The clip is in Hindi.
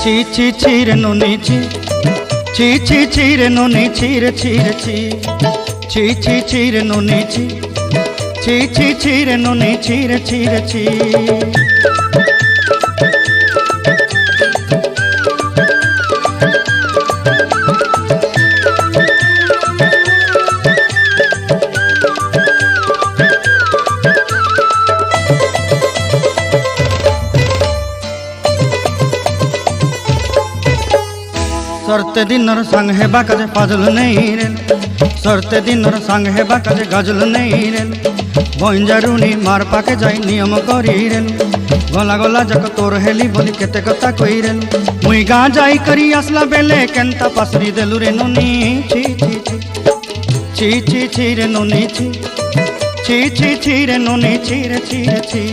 ছি ছি ছি রে নুনি ছি ছি ছি ছি রে নুনি ছি রে ছি রে ছি ছি ছি ছি রে নুনি ছি ছি ছি ছি রে নুনি ছি রে ছি রে ছি। सरते दिनर संग हेबा काजे फाजल नहीं रे सरते दिनर संग हेबा काजे गजल नहीं रे बंजारुनी मार पाके जाई नियम करी रे गला गला जक तोर हेली बोली केते कथा कई रे मुई गा जाई करी असला बेले केंता पासरी देलु रे नुनी छी छी छी छी छी छी रे नुनी छी छी छी छी रे नुनी छी रे छी रे छी।